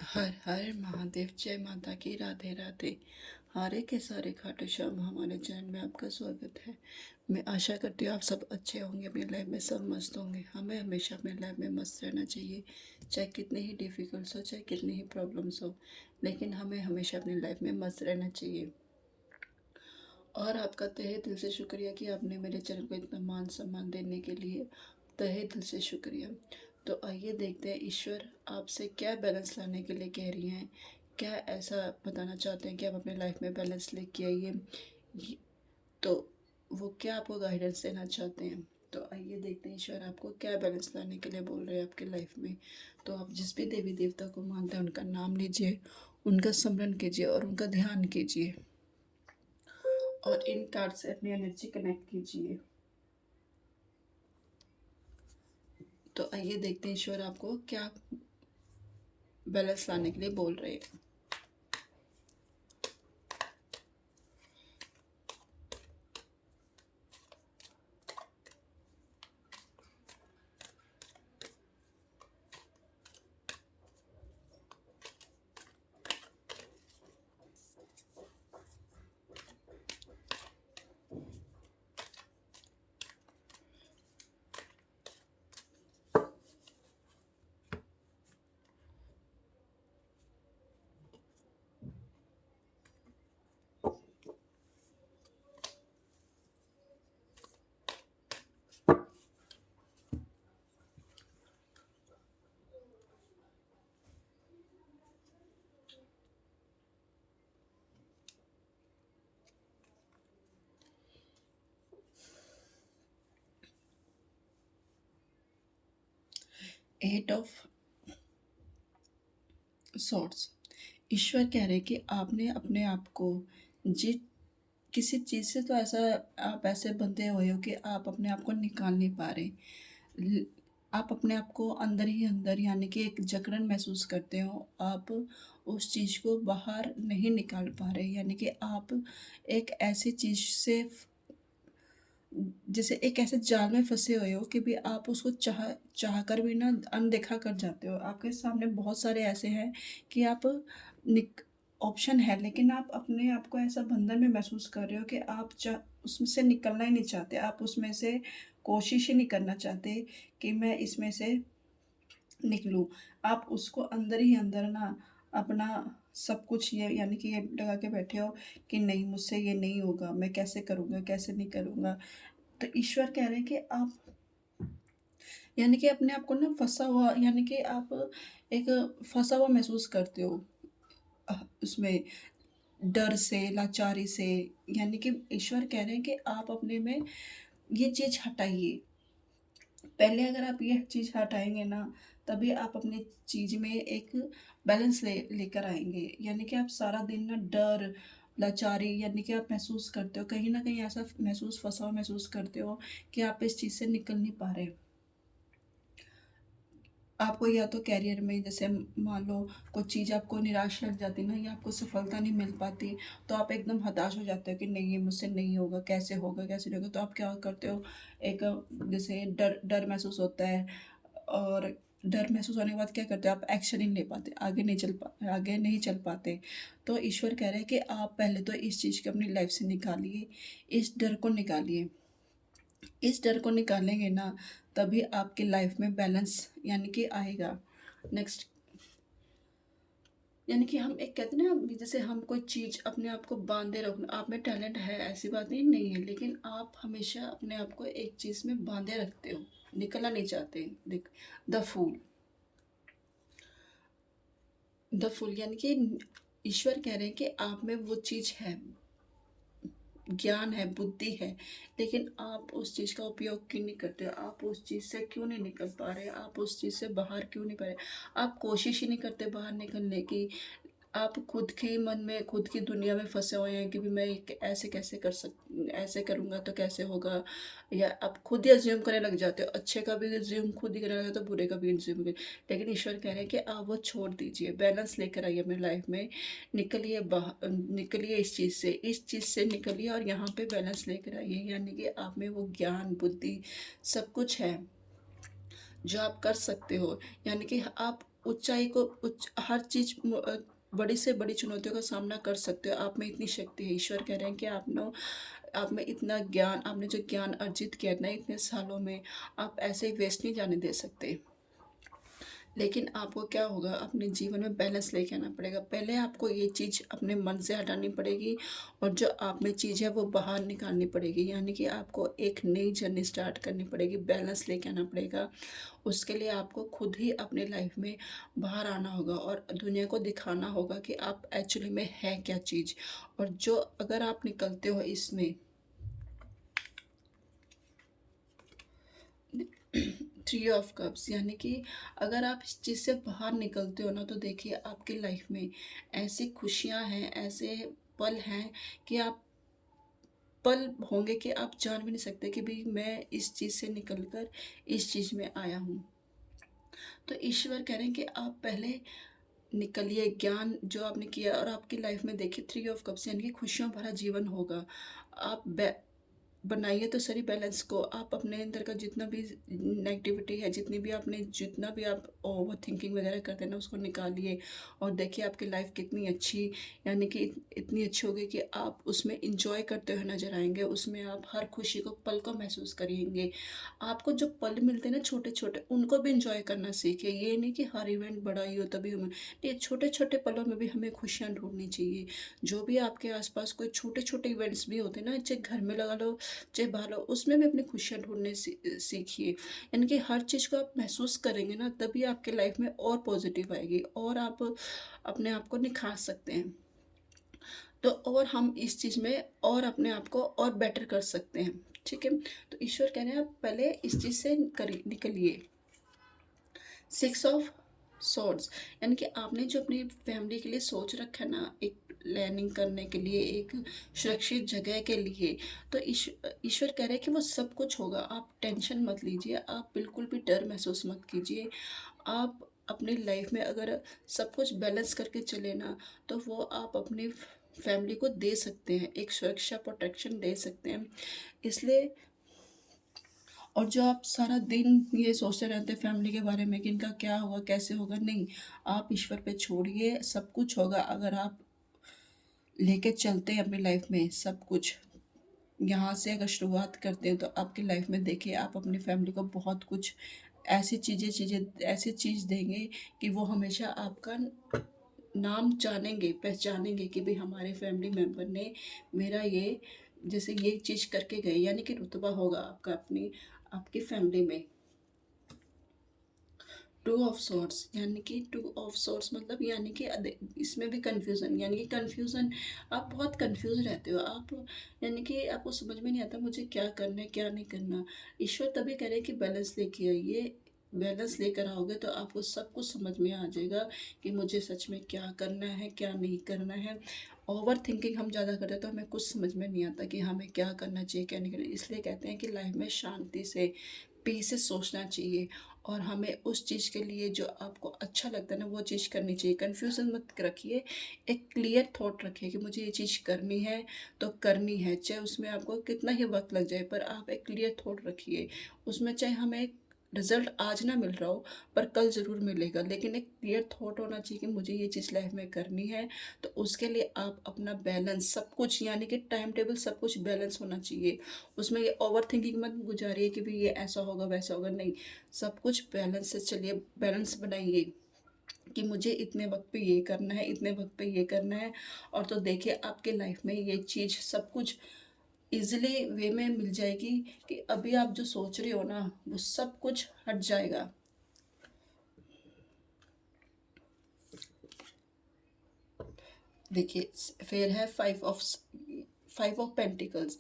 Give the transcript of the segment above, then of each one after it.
हर हर महादेव। जय माता की। राधे राधे। हारे के सारे खाटू श्याम हमारे चैनल में आपका स्वागत है। मैं आशा करती हूँ आप सब अच्छे होंगे, अपनी लाइफ में सब मस्त होंगे। हमें हमेशा अपनी लाइफ में मस्त रहना चाहिए, चाहे कितने ही डिफ़िकल्ट्स हो, चाहे कितनी ही प्रॉब्लम्स हो, लेकिन हमें हमेशा अपनी लाइफ में मस्त रहना चाहिए। और आपका तहे दिल से शुक्रिया कि आपने मेरे चैनल को इतना मान सम्मान देने के लिए, तहे दिल से शुक्रिया। तो आइए देखते हैं ईश्वर आपसे क्या बैलेंस लाने के लिए कह रही हैं, क्या ऐसा बताना चाहते हैं कि आप अपने लाइफ में बैलेंस लेके आइए। तो वो क्या आपको गाइडेंस देना चाहते हैं। तो आइए देखते हैं ईश्वर आपको क्या बैलेंस लाने के लिए बोल रहे हैं आपके लाइफ में। तो आप जिस भी देवी देवता को मानते हैं उनका नाम लीजिए, उनका स्मरण कीजिए और उनका ध्यान कीजिए, और इन कार्ड से अपनी एनर्जी कनेक्ट कीजिए। तो आइए देखते हैं ईश्वर आपको क्या बैलेंस लाने के लिए बोल रहे हैं। 8 ऑफ सॉर्ट्स। ईश्वर कह रहे हैं कि आपने अपने आप को जिस किसी चीज़ से तो ऐसा आप ऐसे बंधे हुए हो कि आप अपने आप को निकाल नहीं पा रहे। ल- आप अपने आप को अंदर ही अंदर यानी कि एक जकड़न महसूस करते हो, आप उस चीज़ को बाहर नहीं निकाल पा रहे, यानी कि आप एक ऐसी चीज़ से जैसे एक ऐसे जाल में फंसे हुए हो कि भी आप उसको चाह कर भी ना अनदेखा कर जाते हो। आपके सामने बहुत सारे ऐसे हैं कि आप निक ऑप्शन है, लेकिन आप अपने आप को ऐसा बंधन में महसूस कर रहे हो कि आप उसमें से निकलना ही नहीं चाहते, आप उसमें से कोशिश ही नहीं करना चाहते कि मैं इसमें से निकलूँ। आप उसको अंदर ही अंदर ना अपना सब कुछ ये यानी कि ये लगा के बैठे हो कि नहीं मुझसे ये नहीं होगा, मैं कैसे करूँगा, कैसे नहीं करूँगा। तो ईश्वर कह रहे हैं कि आप यानी कि अपने आप को ना फँसा हुआ, यानी कि आप एक फँसा हुआ महसूस करते हो उसमें, डर से, लाचारी से। यानी कि ईश्वर कह रहे हैं कि आप अपने में ये चीज़ हटाइए। पहले अगर आप ये चीज़ हटाएँगे ना, तभी आप अपनी चीज़ में एक बैलेंस लेकर आएँगे। यानी कि आप सारा दिन ना डर, लाचारी यानी कि आप महसूस करते हो, कहीं न कहीं ऐसा फँसा हुआ महसूस करते हो कि आप इस चीज़ से निकल नहीं पा रहे। आपको या तो करियर में जैसे मान लो कुछ चीज़ आपको निराश लग जाती है ना, या आपको सफलता नहीं मिल पाती, तो आप एकदम हताश हो जाते हो कि नहीं ये मुझसे नहीं होगा, कैसे होगा, कैसे नहीं होगा। तो आप क्या करते हो, एक जैसे डर डर महसूस होता है, और डर महसूस होने के बाद क्या करते हो, आप एक्शन ही नहीं ले पाते, आगे नहीं चल पाते। तो ईश्वर कह रहे हैं कि आप पहले तो इस चीज़ को अपनी लाइफ से निकालिए, इस डर को निकालिए। इस डर को निकालेंगे ना, तभी आपकी लाइफ में बैलेंस यानी कि आएगा। नेक्स्ट, यानी कि हम एक कहते हैं ना, जैसे हम कोई चीज़ अपने आप को बांधे रखना, आप में टैलेंट है ऐसी बात नहीं है, लेकिन आप हमेशा अपने आप को एक चीज़ में बांधे रखते हो, निकलना नहीं चाहते। देख, द फूल। द फूल यानी कि ईश्वर कह रहे हैं कि आप में वो चीज़ है, ज्ञान है, बुद्धि है, लेकिन आप उस चीज़ का उपयोग क्यों नहीं करते हो? आप उस चीज़ से क्यों नहीं निकल पा रहे? आप उस चीज़ से बाहर क्यों नहीं पा रहे? आप कोशिश ही नहीं करते बाहर निकलने की। आप खुद के ही मन में, खुद की दुनिया में फँसे हुए हैं कि भी मैं ये ऐसे कैसे ऐसे करूँगा तो कैसे होगा? या आप खुद ही अज़्यूम करने लग जाते हो, अच्छे का भी अज़्यूम खुद ही करने लग जाते हो, बुरे का भी अज़्यूम कर। लेकिन ईश्वर कह रहे हैं कि आप वो छोड़ दीजिए, बैलेंस लेकर आइए अपनी लाइफ़ में। निकलिए इस चीज़ से निकलिए और यहाँ पे बैलेंस लेकर आइए। यानी कि आप में वो ज्ञान, बुद्धि सब कुछ है, जो आप कर सकते हो। यानी कि आप ऊँचाई को हर चीज़ बड़ी से बड़ी चुनौतियों का सामना कर सकते हो। आप में इतनी शक्ति है। ईश्वर कह रहे हैं कि आप में इतना ज्ञान, आपने जो ज्ञान अर्जित किया है ना इतने सालों में, आप ऐसे ही वेस्ट नहीं जाने दे सकते। लेकिन आपको क्या होगा, अपने जीवन में बैलेंस लेके आना पड़ेगा। पहले आपको ये चीज़ अपने मन से हटानी पड़ेगी और जो आप में चीज़ है वो बाहर निकालनी पड़ेगी। यानी कि आपको एक नई जर्नी स्टार्ट करनी पड़ेगी, बैलेंस लेके आना पड़ेगा। उसके लिए आपको खुद ही अपनी लाइफ में बाहर आना होगा और दुनिया को दिखाना होगा कि आप एक्चुअली में है क्या चीज़। और जो अगर आप निकलते हो इसमें थ्री ऑफ कप्स, यानी कि अगर आप इस चीज़ से बाहर निकलते हो ना तो देखिए आपकी लाइफ में ऐसी खुशियां हैं, ऐसे पल हैं कि आप पल होंगे कि आप जान भी नहीं सकते कि भाई मैं इस चीज़ से निकल कर इस चीज़ में आया हूँ। तो ईश्वर कह रहे हैं कि आप पहले निकलिए, ज्ञान जो आपने किया और आपकी लाइफ में देखिए थ्री ऑफ कप्स यानी कि खुशियों भरा जीवन होगा। आप बनाइए तो सही बैलेंस को। आप अपने अंदर का जितना भी नेगेटिविटी है, जितना भी आप ओवर थिंकिंग वगैरह करते हैं ना उसको निकालिए और देखिए आपकी लाइफ कितनी अच्छी, यानी कि इतनी अच्छी होगी कि आप उसमें इंजॉय करते हुए नजर आएंगे। उसमें आप हर खुशी को पल को महसूस करेंगे। आपको जो पल मिलते हैं ना छोटे छोटे, उनको भी इंजॉय करना सीखिए। ये नहीं कि हर इवेंट बड़ा ही हो तभी हमें, ये छोटे छोटे पलों में भी हमें खुशियाँ ढूंढनी चाहिए। जो भी आपके आसपास कोई छोटे छोटे इवेंट्स भी होते हैं ना, चाहे घर में लगा लो चाहे बाहर हो, उसमें भी अपनी खुशियाँ ढूँढने सीखिए। यानी कि हर चीज़ को आप महसूस करेंगे ना तभी आपके लाइफ में और पॉजिटिव आएगी और आप अपने आप को निखार सकते हैं। तो और हम इस चीज़ में और अपने आप को और बेटर कर सकते हैं। ठीक है? तो ईश्वर कह रहे हैं आप पहले इस चीज़ से निकलिए। सिक्स ऑफ सॉर्ड्स, यानी कि आपने जो अपनी फैमिली के लिए सोच रखा है ना, एक लर्निंग करने के लिए, एक सुरक्षित जगह के लिए, तो ईश्वर कह रहे हैं कि वो सब कुछ होगा। आप टेंशन मत लीजिए, आप बिल्कुल भी डर महसूस मत कीजिए। आप अपनी लाइफ में अगर सब कुछ बैलेंस करके चले ना तो वो आप अपनी फैमिली को दे सकते हैं, एक सुरक्षा प्रोटेक्शन दे सकते हैं। इसलिए और जो आप सारा दिन ये सोचते रहते हैं फैमिली के बारे में कि इनका क्या होगा, कैसे होगा, नहीं, आप ईश्वर पे छोड़िए, सब कुछ होगा। अगर आप लेके चलते हैं अपनी लाइफ में सब कुछ, यहाँ से अगर शुरुआत करते हैं तो आपकी लाइफ में देखिए आप अपनी फैमिली को बहुत कुछ ऐसी चीज़ें चीज़ें ऐसी चीज़ देंगे कि वो हमेशा आपका नाम जानेंगे, पहचानेंगे कि भाई हमारे फैमिली मेम्बर ने मेरा ये जैसे ये चीज़ करके गए, यानी कि रुतबा होगा आपका अपनी आपकी फैमिली में। टू ऑफ सॉर्ट्स, यानी कि टू ऑफ सॉर्ट्स मतलब यानी कि इसमें भी कंफ्यूजन, यानी कि कंफ्यूजन, आप बहुत कंफ्यूज रहते हो आप, यानी कि आपको समझ में नहीं आता मुझे क्या करना है क्या नहीं करना। ईश्वर तभी कह रहे हैं कि बैलेंस लेके आइए। बैलेंस लेकर आओगे तो आपको सब कुछ समझ में आ जाएगा कि मुझे सच में क्या करना है क्या नहीं करना है। ओवर थिंकिंग हम ज़्यादा करते हैं तो हमें कुछ समझ में नहीं आता कि हमें क्या करना चाहिए क्या नहीं करना। इसलिए कहते हैं कि लाइफ में शांति से, पीस से सोचना चाहिए और हमें उस चीज़ के लिए जो आपको अच्छा लगता है ना वो चीज़ करनी चाहिए। कन्फ्यूज़न मत रखिए, एक क्लियर थॉट रखिए कि मुझे ये चीज़ करनी है तो करनी है, चाहे उसमें आपको कितना ही वक्त लग जाए, पर आप एक क्लियर थॉट रखिए। उसमें चाहे हमें रिजल्ट आज ना मिल रहा हो पर कल ज़रूर मिलेगा, लेकिन एक क्लियर थॉट होना चाहिए कि मुझे ये चीज़ लाइफ में करनी है। तो उसके लिए आप अपना बैलेंस सब कुछ, यानी कि टाइम टेबल सब कुछ बैलेंस होना चाहिए। उसमें ये ओवर थिंकिंग मत गुजारिए कि भाई ये ऐसा होगा वैसा होगा, नहीं, सब कुछ बैलेंस से चलिए, बैलेंस बनाइए कि मुझे इतने वक्त पे ये करना है, इतने वक्त पे ये करना है। और तो देखिए आपके लाइफ में ये चीज़ सब कुछ इजीली वे में मिल जाएगी कि अभी आप जो सोच रहे हो ना वो सब कुछ हट जाएगा। देखिए फिर है फाइव ऑफ पेंटिकल्स,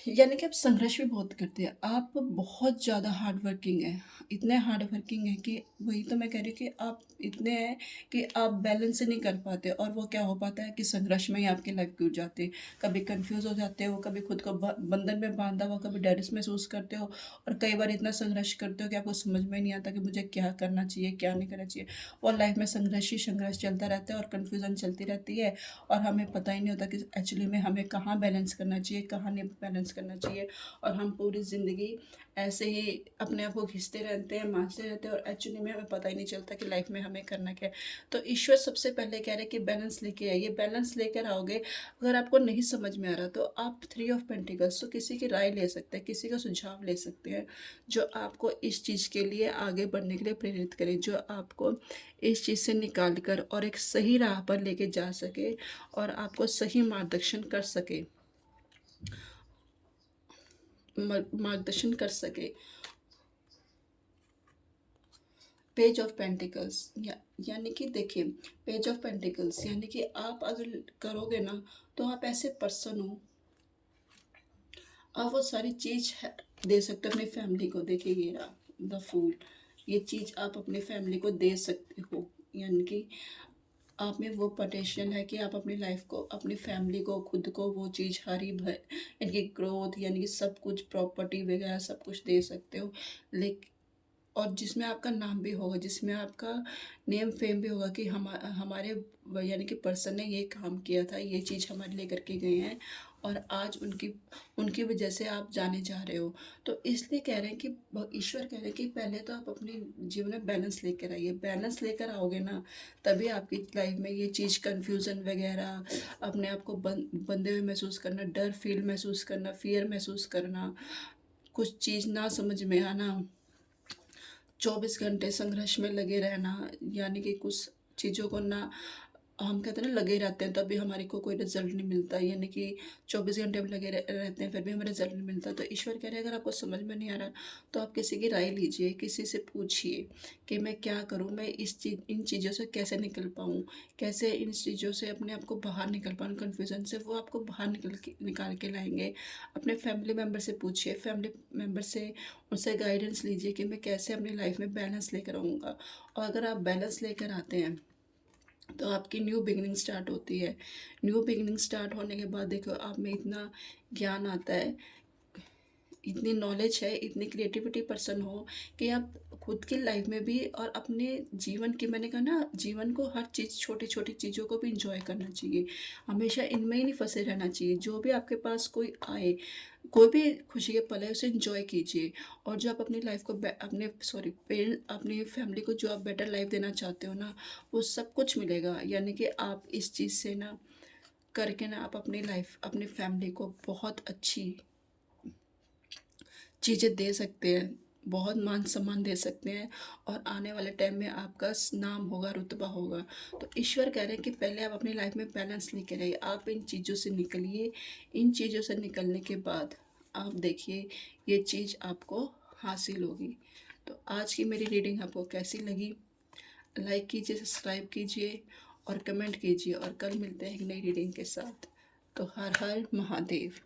यानी कि आप संघर्ष भी बहुत करते हैं, आप बहुत ज़्यादा हार्ड वर्किंग हैं, इतने हार्ड वर्किंग हैं कि वही तो मैं कह रही हूँ कि आप इतने हैं कि आप बैलेंस ही नहीं कर पाते और वो क्या हो पाता है कि संघर्ष में ही आपकी लाइफ टूट जाती है। कभी कंफ्यूज हो जाते हो, कभी खुद को बंधन में बांधा हुआ, कभी डैरिस महसूस करते हो और कई बार इतना संघर्ष करते हो कि आपको समझ में नहीं आता कि मुझे क्या करना चाहिए क्या नहीं करना चाहिए। और लाइफ में संघर्ष ही संघर्ष चलता रहता है और कन्फ्यूज़न चलती रहती है और हमें पता ही नहीं होता कि एक्चुअली में हमें कहाँ बैलेंस करना चाहिए कहाँ नहीं बैलेंस करना चाहिए, और हम पूरी ज़िंदगी ऐसे ही अपने आप को घिसते रहते हैं, माँजते रहते हैं, और एक्चुअली में हमें पता ही नहीं चलता कि लाइफ में हमें करना क्या है। तो ईश्वर सबसे पहले कह रहे हैं कि बैलेंस लेके आइए, बैलेंस लेकर आओगे। अगर आपको नहीं समझ में आ रहा तो आप थ्री ऑफ पेंटिकल्स, तो किसी की राय ले सकते हैं, किसी का सुझाव ले सकते हैं, जो आपको इस चीज़ के लिए आगे बढ़ने के लिए प्रेरित करे, जो आपको इस चीज़ से निकाल कर और एक सही राह पर लेके जा सके, और आपको सही मार्गदर्शन कर सके, मार्गदर्शन कर सके। पेज ऑफ पेंटिकल्स, यानी कि देखिए, पेज ऑफ पेंटिकल्स यानी कि आप अगर करोगे ना, तो आप ऐसे पर्सन हो, आप वो सारी चीज़ दे सकते हो अपनी फैमिली को। देखिए ये रहा द फूल, ये चीज़ आप अपनी फैमिली को दे सकते हो, यानी कि आप में वो पोटेंशियल है कि आप अपनी लाइफ को, अपनी फैमिली को, खुद को वो चीज़ हरी भर, यानी कि ग्रोथ, यानी कि सब कुछ, प्रॉपर्टी वगैरह सब कुछ दे सकते हो। लेकिन और जिसमें आपका नाम भी होगा, जिसमें आपका नेम फेम भी होगा कि हमारे यानी कि पर्सन ने ये काम किया था, ये चीज़ हमारे लिए करके गए हैं, और आज उनकी उनकी वजह से आप जाने जा रहे हो। तो इसलिए कह रहे हैं कि ईश्वर कह रहे हैं कि पहले तो आप अपने जीवन में बैलेंस लेकर आइए। बैलेंस लेकर आओगे ना, तभी आपकी लाइफ में ये चीज़ कन्फ्यूज़न वगैरह, अपने आप को बंधे हुए महसूस करना, डर फील महसूस करना, फियर महसूस करना, कुछ चीज़ ना समझ में आना, 24 घंटे संघर्ष में लगे रहना, यानी कि कुछ चीज़ों को ना, हम कहते हैं ना, लगे रहते हैं तभी हमारे को कोई रिजल्ट नहीं मिलता, यानी कि 24 घंटे हम लगे रहते हैं फिर भी हमें रिजल्ट नहीं मिलता। तो ईश्वर कह रहे हैं अगर आपको समझ में नहीं आ रहा, तो आप किसी की राय लीजिए, किसी से पूछिए कि मैं क्या करूं, मैं इन चीज़ों से कैसे निकल पाऊं, कैसे इन चीज़ों से अपने आप को बाहर निकल पाऊँ कन्फ्यूज़न से। वो आपको बाहर निकाल के लाएंगे। अपने फैमिली मेम्बर से पूछिए, फैमिली मेम्बर से उनसे गाइडेंस लीजिए कि मैं कैसे अपनी लाइफ में बैलेंस लेकर आऊँगा। और अगर आप बैलेंस लेकर आते हैं, तो आपकी न्यू बिगिनिंग स्टार्ट होती है। न्यू बिगिनिंग स्टार्ट होने के बाद देखो, आप में इतना ज्ञान आता है, इतनी नॉलेज है, इतनी क्रिएटिविटी पर्सन हो कि आप खुद की लाइफ में भी और अपने जीवन की, मैंने कहा ना, जीवन को हर चीज़, छोटी छोटी चीज़ों को भी इंजॉय करना चाहिए। हमेशा इनमें ही नहीं फंसे रहना चाहिए। जो भी आपके पास कोई आए, कोई भी खुशी के पल है, उसे इंजॉय कीजिए। और जो आप अपनी लाइफ को अपने सॉरी पेरेंट अपनी फैमिली को जो आप बेटर लाइफ देना चाहते हो ना, वो सब कुछ मिलेगा। यानी कि आप इस चीज़ से ना करके ना, आप अपनी लाइफ, अपनी फैमिली को बहुत अच्छी चीज़ें दे सकते हैं, बहुत मान सम्मान दे सकते हैं, और आने वाले टाइम में आपका नाम होगा, रुतबा होगा। तो ईश्वर कह रहे हैं कि पहले आप अपनी लाइफ में बैलेंस लेके रहिए, आप इन चीज़ों से निकलिए। इन चीज़ों से निकलने के बाद आप देखिए, ये चीज़ आपको हासिल होगी। तो आज की मेरी रीडिंग आपको कैसी लगी? लाइक कीजिए, सब्सक्राइब कीजिए और कमेंट कीजिए, और कल मिलते हैं एक नई रीडिंग के साथ। तो हर हर महादेव।